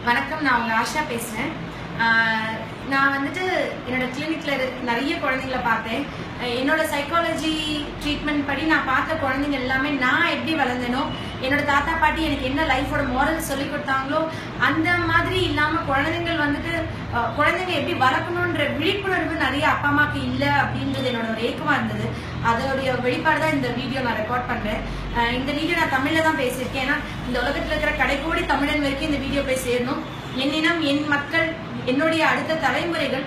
வணக்கம், நான் உங்க ஆஷா பேசுறேன். நான் வந்துட்டு என்னோட கிளினிக்ல நிறைய குழந்தைங்களை பார்த்தேன். என்னோட சைக்காலஜி ட்ரீட்மெண்ட் படி நான் பார்த்த குழந்தைங்க எல்லாமே நான் எப்படி வளர்ந்தேனோ, என்னோட தாத்தா பாட்டி எனக்கு என்ன லைஃபோட மாரல் சொல்லி கொடுத்தாங்களோ அந்த மாதிரி இல்லாம குழந்தைங்கள் வந்துட்டு குழந்தைங்க எப்படி வளர்க்கணுன்ற விழிப்புணர்வு நிறைய அப்பா அம்மாக்கு இல்லை அப்படின்றது என்னோட ஒரு ஏக்கமா இருந்தது. அதோடைய வெளிப்பாடு தான் இந்த வீடியோ நான் ரெக்கார்ட் பண்றேன். இந்த வீடியோ நான் தமிழ்ல தான் பேசியிருக்கேன். ஏன்னா இந்த உலகத்துல இருக்கிற கடைக்கோடி தமிழன் வரைக்கும் இந்த வீடியோ போய் சேரணும். என் இனம், என் மக்கள், என்னுடைய அடுத்த தலைமுறைகள்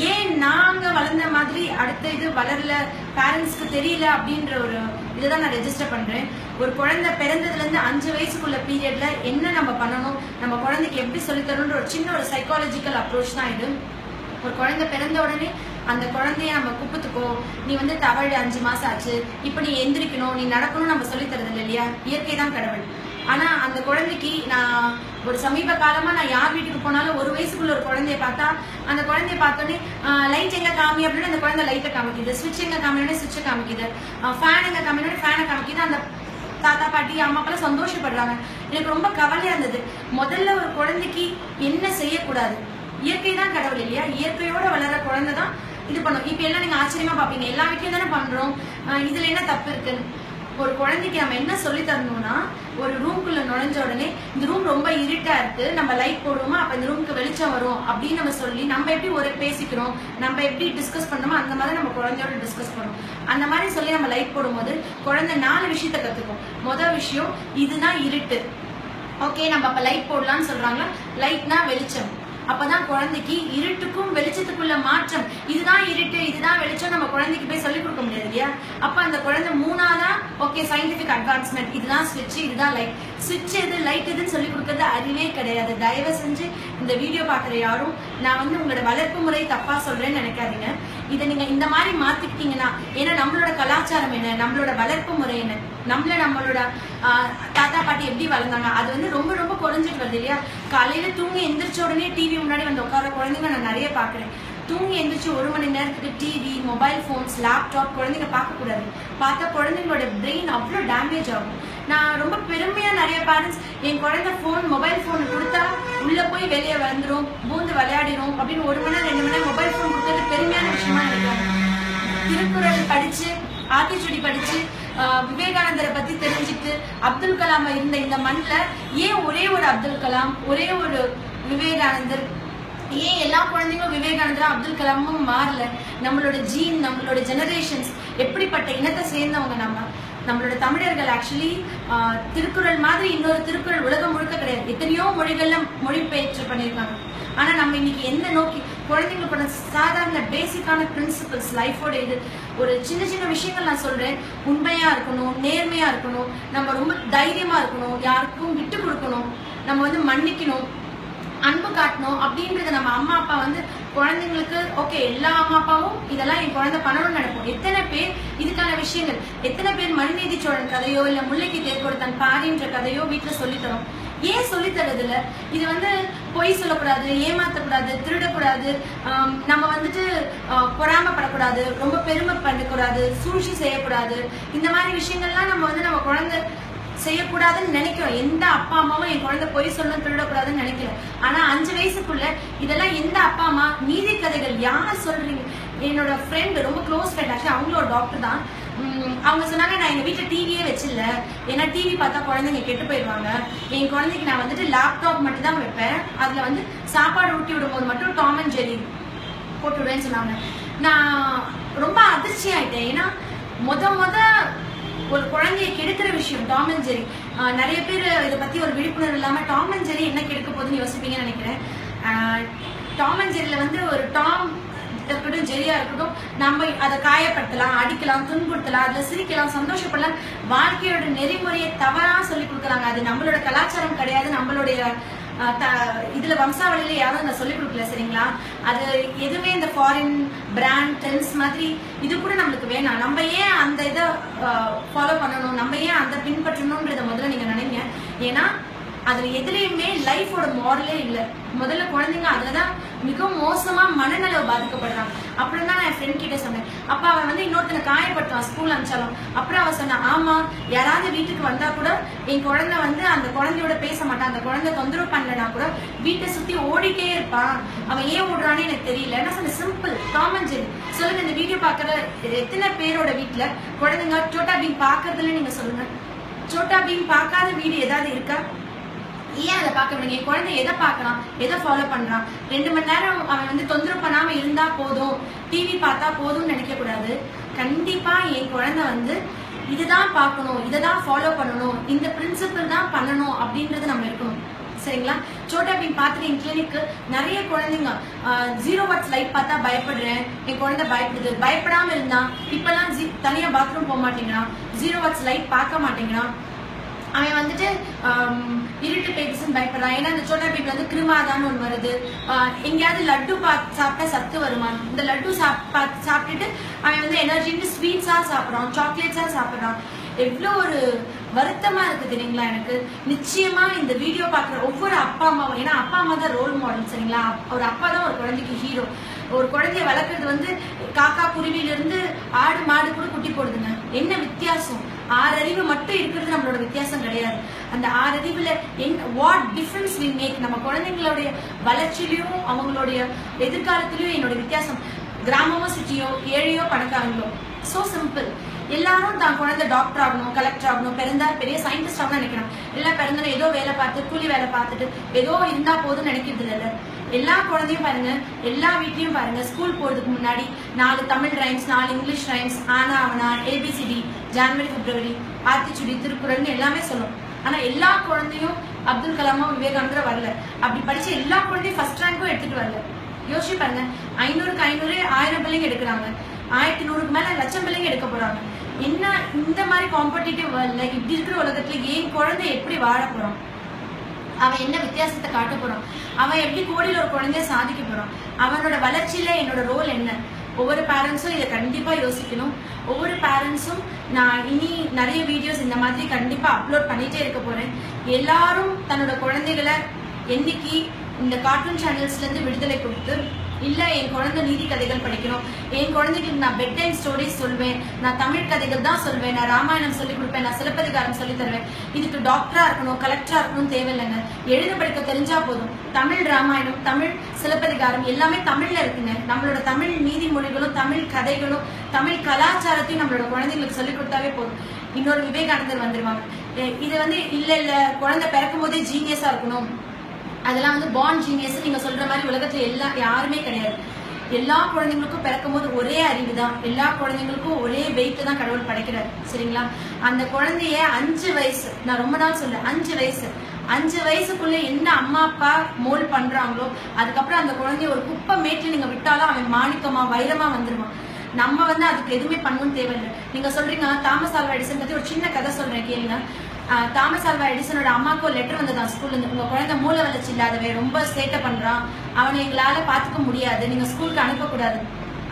ஏன் நாங்க வளர்ந்த மாதிரி அடுத்த இது வளரல, பேரண்ட்ஸ்க்கு தெரியல அப்படின்ற ஒரு இதுதான் நான் ரெஜிஸ்டர் பண்றேன். ஒரு குழந்தை பிறந்ததுல இருந்து 5 வயசுக்குள்ள பீரியட்ல என்ன நம்ம பண்ணணும், நம்ம குழந்தைக்கு எப்படி சொல்லித்தரணுன்ற ஒரு சின்ன ஒரு சைக்காலஜிக்கல் அப்ரோச் தான் இது. ஒரு குழந்தை பிறந்த உடனே அந்த குழந்தைய நம்ம கூப்பிட்டுக்கோ, நீ தவழ் 5 மாசம் ஆச்சு, இப்ப நீ எந்திரிக்கணும், நீ நடக்கணும் நம்ம சொல்லி தரது இல்லையா? இயற்கை தான் கடவுள். ஆனா அந்த குழந்தைக்கு நான் ஒரு சமீப காலமா நான் யார் வீட்டுக்கு போனாலும் 1 வயசுக்குள்ள ஒரு குழந்தைய பார்த்தா அந்த குழந்தைய பார்த்தோன்னே லைட் எங்க காமி அப்படின்னு அந்த குழந்தை லைட்டை காமிக்குது, சுவிட்ச் எங்க காமினோடனே சுவிட்சை காமிக்குது, ஃபேன் எங்க காமினோடனே ஃபேனை காமிக்குது. அந்த தாத்தா பாட்டி அம்மாக்கெல்லாம் சந்தோஷப்படுறாங்க. எனக்கு ரொம்ப கவலையா இருந்தது. முதல்ல ஒரு குழந்தைக்கு என்ன செய்யக்கூடாது, இயற்கை தான் கடவுள் இல்லையா? இயற்கையோட வளர குழந்தை தான் இது பண்ணும். இப்ப எல்லாம் நீங்க ஆச்சரியமா பாப்பீங்க, எல்லா வீட்லயும் தானே பண்றோம், இதுல என்ன தப்பு இருக்குன்னு. ஒரு குழந்தைக்கு நம்ம என்ன சொல்லி தரணும்னா, ஒரு ரூம்குள்ள நுழைஞ்ச உடனே இந்த ரூம் ரொம்ப இருட்டா இருக்கு, நம்ம லைட் போடுவோமா, அப்ப இந்த ரூமுக்கு வெளிச்சம் வரும் அப்படின்னு நம்ம சொல்லி நம்ம எப்படி ஒரு பேசிக்கிறோம், நம்ம எப்படி டிஸ்கஸ் பண்ணணுமோ அந்த மாதிரி நம்ம குழந்தையோட டிஸ்கஸ் பண்ணணும். அந்த மாதிரி சொல்லி நம்ம லைட் போடும்போது குழந்தை 4 விஷயத்த கத்துக்கும். முதல் விஷயம், இதுதான் இருட்டு, ஓகே நம்ம அப்ப லைட் போடலாம்னு சொல்றாங்களா, லைட்னா வெளிச்சம். அப்பதான் குழந்தைக்கு இருட்டுக்கும் வெளிச்சத்துக்குள்ள மாற்றம், இதுதான் இருட்டு இதுதான் வெளிச்சம் நம்ம குழந்தைக்கு போய் சொல்லிக் கொடுக்க முடியாது இல்லையா? அப்ப அந்த குழந்தை 3ஆவதா ஓகே சயின்டிபிக் அட்வான்ஸ்மெண்ட், இதுதான் ஸ்விட்ச் இதுதான் லைட், ஸ்விட்ச் எது லைட் எதுன்னு சொல்லி கொடுக்கறது அறிவே கிடையாது. தயவு செஞ்சு இந்த வீடியோ பாக்குற யாரும் நான் உங்களோட வளர்ப்பு முறை தப்பா சொல்றேன்னு நினைக்காதீங்க. இதை நீங்க இந்த மாதிரி மாத்திக்கிட்டீங்கன்னா, ஏன்னா நம்மளோட கலாச்சாரம் என்ன, நம்மளோட வளர்ப்பு முறை என்ன, நம்மளோட தாத்தா பாட்டி எப்படி வளர்ந்தாங்க அது ரொம்ப ரொம்ப குறைஞ்சிட்டு வருது இல்லையா? காலையில தூங்கி எந்திரிச்ச உடனே டிவி முன்னாடி உட்கார குழந்தைங்க நான் நிறைய பாக்குறேன். தூங்கி எந்திரிச்சு 1 மணி நேரத்துக்கு டிவி, மொபைல் போன்ஸ், லேப்டாப் குழந்தைங்க பார்க்க கூடாது. பார்த்தா குழந்தைங்களோட பிரெயின் அவ்வளோ டேமேஜ் ஆகும். நான் ரொம்ப பெருமையா நிறைய பேரண்ட்ஸ் என் குழந்தை மொபைல் போன் கொடுத்தா உள்ள போய் வெளியே வந்துடும், பூந்து விளையாடிடும் அப்படின்னு 1 மணி நேரம் 2 மணி நேரம் மொபைல் போன் கொடுத்தது பெருமையான விஷயமா நினைக்கிறாங்க. திருக்குறள் படிச்சு, ஆத்திச்சூடி படிச்சு, விவேகானந்தரை பத்தி தெரிஞ்சுட்டு, அப்துல் கலாம் இருந்த இந்த மண்ணில் ஏன் ஒரே ஒரு அப்துல் கலாம், ஒரே ஒரு விவேகானந்தர், ஏன் எல்லா குழந்தைங்களும் விவேகானந்தரும் அப்துல் கலாமும் மாறல? நம்மளோட ஜீன், நம்மளோட ஜெனரேஷன்ஸ் எப்படிப்பட்ட இனத்தை சேர்ந்தவங்க நம்மளோட தமிழர்கள். ஆக்சுவலி திருக்குறள் மாதிரி இன்னொரு திருக்குறள் உலகம் முழுக்க கிடையாது. எத்தனையோ மொழிகள்ல மொழிபெயர்ச்சி பண்ணியிருக்காங்க. ஆனா நம்ம இன்னைக்கு என்ன நோக்கி குழந்தைங்களோட சாதாரண பேசிக்கான பிரின்சிபல்ஸ் லைஃபோட இது ஒரு சின்ன சின்ன விஷயங்கள் நான் சொல்றேன். உண்மையா இருக்கணும், நேர்மையா இருக்கணும், நம்ம ரொம்ப தைரியமா இருக்கணும், யாருக்கும் விட்டு கொடுக்கணும், நம்ம மன்னிக்கணும், அன்பு காட்டணும் அப்படின்றத நம்ம அம்மா அப்பா குழந்தைங்களுக்கு ஓகே எல்லா அம்மா அப்பாவும் இதெல்லாம் என் குழந்தை பண்ணணும்னு நினைப்போம். எத்தனை பேர் இதுக்கான விஷயங்கள், எத்தனை பேர் மனுநீதி சோழன் கதையோ இல்ல முல்லைக்கு தேர் கொடுத்தான் பாரின்ற கதையோ வீட்டுல சொல்லித்தரோம். ஏன் சொல்லி தரது இல்ல? இது பொய் சொல்லக்கூடாது, ஏமாத்தக்கூடாது, திருடக்கூடாது, நம்ம பொறாமப்படக்கூடாது, ரொம்ப பெருமை பண்ணக்கூடாது, சூழ்ச்சி செய்யக்கூடாது. இந்த மாதிரி விஷயங்கள்லாம் நம்ம குழந்தை செய்யக்கூடாதுன்னு நினைக்கிறோம். எந்த அப்பா அம்மாவும் என் குழந்தை பொய் சொல்லணும், திருடக்கூடாதுன்னு நினைக்கிறோம். ஆனா 5 வயசுக்குள்ள இதெல்லாம் எந்த அப்பா அம்மா? நீதி கதைகள் யார் சொல்றீங்க? என்னோட ஃப்ரெண்ட், ரொம்ப க்ளோஸ் ஃப்ரெண்ட், ஆக்சுவலி அவங்களும் ஒரு டாக்டர் தான். அவங்க சொன்னாங்க, நான் எங்க வீட்டுல டிவியே வச்சில்ல, ஏன்னா டிவி பார்த்தா குழந்தைங்க கெட்டு போயிடுவாங்க, என் குழந்தைக்கு நான் லேப்டாப் மட்டும் தான் வைப்பேன், அதுல சாப்பாடு ஊட்டி விடும் போது மட்டும் டாம் அண்ட் ஜெர்ரி போட்டு விடுவேன்னு சொன்னாங்க. நான் ரொம்ப அதிர்ச்சி ஆயிட்டேன். ஏன்னா முத ஒரு குழந்தைய கெடுக்கிற விஷயம் டாம் அண்ட் ஜெர்ரி. நிறைய பேர் இதை பத்தி ஒரு விழிப்புணர்வு இல்லாம டாம் அண்ட் ஜெர்ரி என்ன கெடுக்க போகுதுன்னு யோசிப்பீங்கன்னு நினைக்கிறேன். டாம் அண்ட் ஜெர்ரில ஒரு டாம் இருக்கட்டும், ஜெரியா இருக்கட்டும், நம்ம அதை காயப்படுத்தலாம், அடிக்கலாம், துன்புறுத்தலாம், அதுல சிரிக்கலாம், சந்தோஷப்படலாம், வாழ்க்கையோட நெறிமுறையை தவறா சொல்லி கொடுக்குறாங்க. அது நம்மளோட கலாச்சாரம் கிடையாது, நம்மளுடைய இதுல வம்சாவளியில யாரும் அதை சொல்லிக் கொடுக்கல, சரிங்களா? அது எதுவுமே இந்த ஃபாரின் பிராண்ட் ட்ரெண்ட்ஸ் மாதிரி இது கூட நம்மளுக்கு வேணாம். நம்ம ஏன் அந்த இதை ஃபாலோ பண்ணணும், நம்ம ஏன் அதை பின்பற்றணும்ன்றத முதல்ல நீங்க நினைங்க. ஏன்னா அதுல எதுலயுமே லைஃபோட மாரலே இல்லை. முதல்ல குழந்தைங்க அதுலதான் மிக மோசமா மனநலவு பாதிக்கப்படுறாங்க. அப்புறம் தான் நான் என் ஃப்ரெண்ட் கிட்ட சொன்னேன். அப்ப அவன் வந்து இன்னொருத்தனை காயப்படுத்துவான் ஸ்கூல் அனுப்பிச்சாலும். அப்புறம் அவன் சொன்னான், ஆமா யாராவது வீட்டுக்கு வந்தா கூட என் குழந்தை வந்து அந்த குழந்தையோட பேச மாட்டான், அந்த குழந்தை தொந்தரவு பண்ணலனா கூட வீட்டை சுத்தி ஓடிட்டே இருப்பான், அவன் ஏன் ஓடுறான்னு எனக்கு தெரியல. என்ன சொன்ன, சிம்பிள் காமன் ஜென். சொல்லுங்க, இந்த வீடியோ பாக்குற எத்தனை பேரோட வீட்டுல குழந்தைங்க சோட்டா பீம் பாக்குறதுல நீங்க சொல்லுங்க. சோட்டா பீம் பார்க்காத வீடு ஏதாவது இருக்கா? ஏன் அதை பார்க்க முடியும்? என் குழந்தை எதை பார்க்கறான், எதை ஃபாலோ பண்றான்? 2 மணி நேரம் அவன் வந்து தொந்தரவு பண்ணாம இருந்தா போதும், டிவி பார்த்தா போதும்னு நினைக்க கூடாது. கண்டிப்பா என் குழந்தை வந்து இதுதான் பார்க்கணும், இதைதான் ஃபாலோ பண்ணணும், இந்த பிரின்சிபிள் தான் பண்ணணும் அப்படின்றது நம்ம இருக்கணும். சரிங்களா? சோட்டா பீம் பார்த்துட்டு என் கிளினிக்கு நிறைய குழந்தைங்க 0 வாட்ஸ் லைட் பார்த்தா பயப்படுறேன், என் குழந்தை பயப்படுது, பயப்படாம இருந்தான். இப்பெல்லாம் தனியா பாத்ரூம் போக மாட்டேங்கிறான், 0 வாட்ஸ் லைட் பார்க்க மாட்டேங்கிறான். அவன் வந்துட்டு இருட்டு பேசுன்னு பயப்படுறான். ஏன்னா இந்த சோட்டா பீம்ல வந்து கிருமாதான்னு ஒண்ணு வருது. எங்கேயாவது லட்டு சாப்பிட்டா சத்து வருமா? இந்த லட்டு சாப்பிட்டுட்டு அவன் வந்து எனர்ஜின்னு ஸ்வீட்ஸா சாப்பிட்றான், சாக்லேட்ஸா சாப்பிட்றான். எவ்வளோ ஒரு வருத்தமா இருக்கு தெரியுங்களா எனக்கு. நிச்சயமா இந்த வீடியோ பாக்குற ஒவ்வொரு அப்பா அம்மாவும், ஏன்னா அப்பா அம்மா தான் ரோல் மாடல். சரிங்களா? ஒரு அப்பா தான் ஒரு குழந்தைக்கு ஹீரோ. ஒரு குழந்தைய வளர்க்கறது வந்து காக்கா குருவில இருந்து ஆடு மாடு கூட குட்டி போடுதுங்க. என்ன வித்தியாசம்? 6 அறிவு மட்டும் இருக்கிறது நம்மளோட வித்தியாசம் கிடையாது. அந்த 6 அறிவுல வாட் டிஃபரன்ஸ் வி மேக். நம்ம குழந்தைங்களுடைய வளர்ச்சியிலையும் அவங்களுடைய எதிர்காலத்திலயும் என்னோட வித்தியாசம். கிராமமோ சிட்டியோ, ஏழையோ பணக்காரங்களோ, சோ சிம்பிள். எல்லாரும் தான் குழந்தை டாக்டர் ஆகணும், கலெக்டர் ஆகணும், பிறந்தா பெரிய சயின்டிஸ்ட் ஆகணும் நினைக்கிறான். எல்லாம் பிறந்தா ஏதோ வேலை பார்த்து கூலி வேலை பார்த்துட்டு ஏதோ இருந்தா போதும் நினைக்கிறது இல்லை. எல்லா குழந்தையும் பாருங்க, எல்லா வீட்லயும் பாருங்க, ஸ்கூல் போறதுக்கு முன்னாடி 4 தமிழ் ரைம்ஸ், 4 இங்கிலீஷ் ரைம்ஸ், ஆனா அவனா, ஏபிசிடி, ஜனவரி பிப்ரவரி, ஆத்திச்சுடி, திருக்குறள்னு எல்லாமே சொல்லும். ஆனா எல்லா குழந்தையும் அப்துல் கலாமோ விவேகானந்தரோ வரல. அப்படி படிச்ச எல்லா குழந்தையும் ஃபர்ஸ்ட் ரேங்கும் எடுத்துட்டு வரல. யோசிச்சு பாருங்க, 500க்கு 500 1000 பிள்ளைங்க எடுக்கிறாங்க, 1100க்கு மேல லட்சம் பிள்ளைங்க எடுக்க போறாங்க. என்ன இந்த மாதிரி காம்படிட்டிவ் வேர்ல்ட்ல, இப்படி இருக்கிற உலகத்துல ஏன் குழந்தை எப்படி வாழ போறான்? அவன் என்ன வித்தியாசத்தை காட்ட போறான்? அவன் எப்படி கோடியில் ஒரு குழந்தைய சாதிக்க போறான்? அவனோட வளர்ச்சியில என்னோட ரோல் என்ன? ஒவ்வொரு பேரண்ட்ஸும் இதை கண்டிப்பா யோசிக்கணும். ஒவ்வொரு பேரண்ட்ஸும், நான் இனி நிறைய வீடியோஸ் இந்த மாதிரி கண்டிப்பா அப்லோட் பண்ணிட்டே இருக்க போறேன். எல்லாரும் தன்னோட குழந்தைகளை என்னைக்கு இந்த கார்ட்டூன் சேனல்ஸ்ல இருந்து விடுதலை கொடுத்து, இல்ல என் குழந்தை நீதி கதைகள் படிக்கணும், என் குழந்தைகளுக்கு நான் பெட் டைம் ஸ்டோரிஸ் சொல்வேன், நான் தமிழ் கதைகள் தான் சொல்வேன், நான் ராமாயணம் சொல்லி கொடுப்பேன், நான் சிலப்பதிகாரம் சொல்லி தருவேன். இதுக்கு டாக்டரா இருக்கணும், கலெக்டரா இருக்கணும் தேவையில்லைங்க. எழுத படிக்க தெரிஞ்சா போதும். தமிழ் ராமாயணம், தமிழ் சிலப்பதிகாரம் எல்லாமே தமிழ்ல இருக்குங்க. நம்மளோட தமிழ் நீதிமொழிகளும், தமிழ் கதைகளும், தமிழ் கலாச்சாரத்தையும் நம்மளோட குழந்தைங்களுக்கு சொல்லி கொடுத்தாவே போதும். இன்னொரு விவேகானந்தர் வந்துருவாங்க. இது வந்து இல்ல குழந்தை பிறக்கும் போதே ஜீனியஸா இருக்கணும், அதெல்லாம் வந்து பார்ன் ஜீனியஸ் நீங்க சொல்ற மாதிரி உலகத்துல யாருமே கிடையாது. எல்லா குழந்தைங்களுக்கும் பிறக்கும் போது ஒரே அறிவு தான், எல்லா குழந்தைங்களுக்கும் ஒரே வெயிட் தான் கடவுள் படைக்கிறாரு. சரிங்களா? அந்த குழந்தைய 5 வயசு, நான் ரொம்ப நாள் சொல்ல, 5 வயசுக்குள்ள என்ன அம்மா அப்பா மோல் பண்றாங்களோ, அதுக்கப்புறம் அந்த குழந்தைய ஒரு குப்பை மேட்டில் நீங்க விட்டாலும் அவன் மாணிக்கமா வைரமா வந்துருவான். நம்ம வந்து அதுக்கு எதுவுமே பண்ணணும்னு தேவையில்லை. நீங்க சொல்றீங்க தாமஸ் ஆல்வா எடிசன் பத்தி ஒரு சின்ன கதை சொல்றேன் கேளுங்க. தாமஸ் ஆல்வா எடிசனோட அம்மாவுக்கு ஒரு லெட்டர் வந்ததான் ஸ்கூல்ல இருந்து, உங்க குழந்தை மூளை வளர்ச்சி இல்லாதவே ரொம்ப சேட்டை பண்றான், அவனை எங்களால பாத்துக்க முடியாது, நீங்க ஸ்கூலுக்கு அனுப்பக்கூடாது.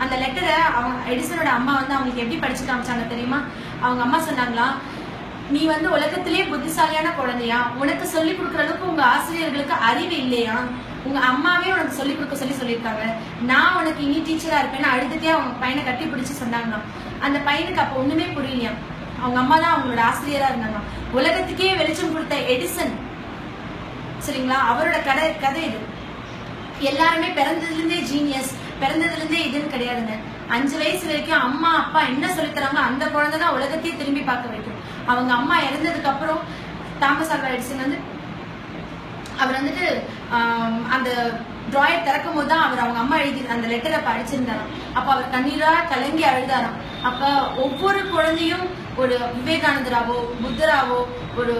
அந்த லெட்டரை அவங்க எடிசனோட அம்மா வந்து அவங்களுக்கு எப்படி படிச்சு காமிச்சாங்க தெரியுமா? அவங்க அம்மா சொன்னாங்களா, நீ வந்து உலகத்திலேயே புத்திசாலியான குழந்தையா, உனக்கு சொல்லி கொடுக்குற அளவுக்கு உங்க ஆசிரியர்களுக்கு அறிவு இல்லையா, உங்க அம்மாவே உனக்கு சொல்லி கொடுக்க சொல்லியிருக்காங்க, நான் உனக்கு இனி டீச்சரா இருப்பேன்னு அழுதுட்டே அவங்க பையனை கட்டி பிடிச்சு சொன்னாங்களாம். அந்த பையனுக்கு அப்ப ஒண்ணுமே புரியலையா, அவங்க அம்மா தான் அவங்களோட ஆசிரியரா இருந்தாங்க. உலகத்துக்கே வெளிச்சம் கொடுத்த எடிசன், சரிங்களா, அவரோட கதை இது. எல்லாருமே பிறந்ததுல இருந்தே ஜீனியஸ், பிறந்ததுல இருந்தே இதுன்னு கிடையாதுங்க. 5 வயசு வரைக்கும் அம்மா அப்பா என்ன சொல்லித்தராங்க அந்த குழந்தை தான் உலகத்தையே திரும்பி பார்க்க வைக்கும். அவங்க அம்மா இறந்ததுக்கு அப்புறம் தாமஸ் ஆல்வா எடிசன் வந்து அவர் வந்துட்டு அந்த டிராயர் திறக்கும் போது தான் அவர் அவங்க அம்மா எழுதி அந்த லெட்டரை படிச்சிருந்தாராம். அப்ப அவர் கண்ணீரா கலங்கி அழுதாராம். அப்ப ஒவ்வொரு குழந்தையும் ஒரு விவேகானந்தராவோ, புத்தராவோ, ஒரு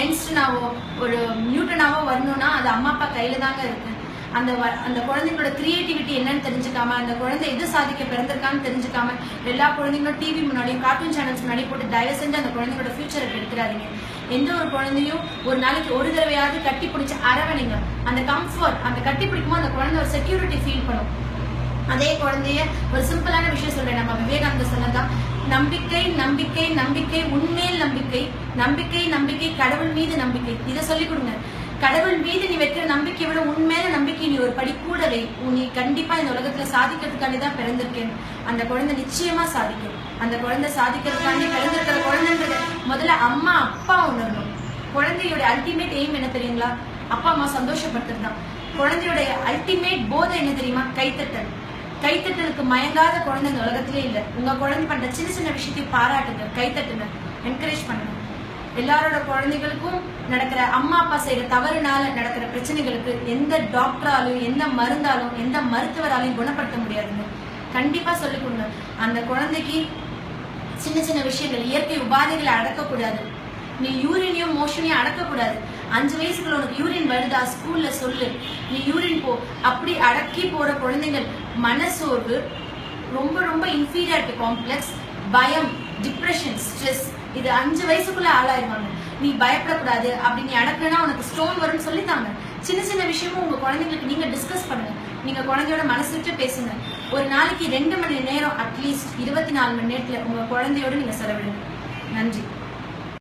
ஐன்ஸ்டீனாவோ, ஒரு நியூட்டனாவோ வரணும்னா அது அம்மா அப்பா கையில தாங்க இருக்கு. அந்த குழந்தைங்களோட கிரியேட்டிவிட்டி என்னன்னு தெரிஞ்சுக்காம, அந்த குழந்தை எது சாதிக்க பிறந்திருக்கான்னு தெரிஞ்சுக்காம, எல்லா குழந்தைங்களும் டிவி முன்னாடியும் கார்ட்டூன் சேனல்ஸ் முன்னாடி போட்டு தயவு செஞ்சு அந்த குழந்தைங்களோட ஃபியூச்சரை எடுத்துறாதீங்க. எந்த ஒரு குழந்தையும் ஒரு நாளைக்கு ஒரு தடவையாவது கட்டி பிடிச்சி அரவணைங்க. அந்த கம்ஃபர்ட், அந்த கட்டி பிடிக்கும்போது அந்த குழந்தை ஒரு செக்யூரிட்டி ஃபீல் பண்ணும். அதே குழந்தைய ஒரு சிம்பிளான விஷயம் சொல்றேன், நம்ம விவேகானந்தர் சொன்னதான், நம்பிக்கை நம்பிக்கை நம்பிக்கை, உண்மையில் நம்பிக்கை, நம்பிக்கை நம்பிக்கை, கடவுள் மீது நம்பிக்கை. இதை சொல்லிக் கொடுங்க. கடவுள் மீது நீ வைக்கிற நம்பிக்கை விட உண்மையான நம்பிக்கை நீ ஒரு படி கூடவே, நீ கண்டிப்பா இந்த உலகத்துல சாதிக்கிறதுக்காண்டி தான் பிறந்திருக்கேன். அந்த குழந்தை நிச்சயமா சாதிக்கும். அந்த குழந்தை சாதிக்கிறதுக்காண்டி பிறந்திருக்கிற குழந்தைன்றது முதல்ல அம்மா அப்பா உணரணும். குழந்தையோட அல்டிமேட் எய்ம் என்ன தெரியுங்களா? அப்பா அம்மா சந்தோஷப்படுத்துறது தான். குழந்தையோட அல்டிமேட் போதை என்ன தெரியுமா? கைத்தட்டல். கைத்தட்டலுக்கு மயங்காத குழந்தை இந்த உலகத்திலே இல்லை. உங்க குழந்தை பண்ற சின்ன சின்ன விஷயத்தையும் பாராட்டுங்க, கைத்தட்டுங்க, என்கரேஜ் பண்ணுங்க. எல்லாரோட குழந்தைகளுக்கும் நடக்கிற அம்மா அப்பா செய்யற தவறுனால நடக்கிற பிரச்சனைகளுக்கு எந்த டாக்டராலும் எந்த மருந்தாலும் எந்த மருத்துவராலையும் குணப்படுத்த முடியாதுங்க. கண்டிப்பா சொல்லிக் கொடுங்க. அந்த குழந்தைக்கு சின்ன சின்ன விஷயங்கள், இயற்கை உபாதைகளை அடக்கக்கூடாது. நீ யூரினையும் மோஷனையும் அடக்கக்கூடாது. 5 வயசுக்குள்ள உனக்கு யூரின் வருதா, ஸ்கூல்ல சொல்லு, நீ யூரின் போ. அப்படி அடக்கி போற குழந்தைகள் மனசோர்வு, ரொம்ப ரொம்ப இன்ஃபீரியாரிட்டி காம்ப்ளெக்ஸ், பயம், டிப்ரெஷன், ஸ்ட்ரெஸ், இது 5 வயசுக்குள்ள ஆளாயிருவாங்க. நீ பயப்படக்கூடாது. அப்படி நீ அடக்குனா உனக்கு ஸ்டோன் வரும்னு சொல்லித்தாங்க. சின்ன சின்ன விஷயமும் உங்க குழந்தைங்களுக்கு நீங்க டிஸ்கஸ் பண்ணுங்க. நீங்க குழந்தையோட மனசு விட்டு பேசுங்க. ஒரு நாளைக்கு 2 மணி நேரம், அட்லீஸ்ட் 24 மணி நேரத்துல உங்க குழந்தையோட நீங்க செலவிடுங்க. நன்றி.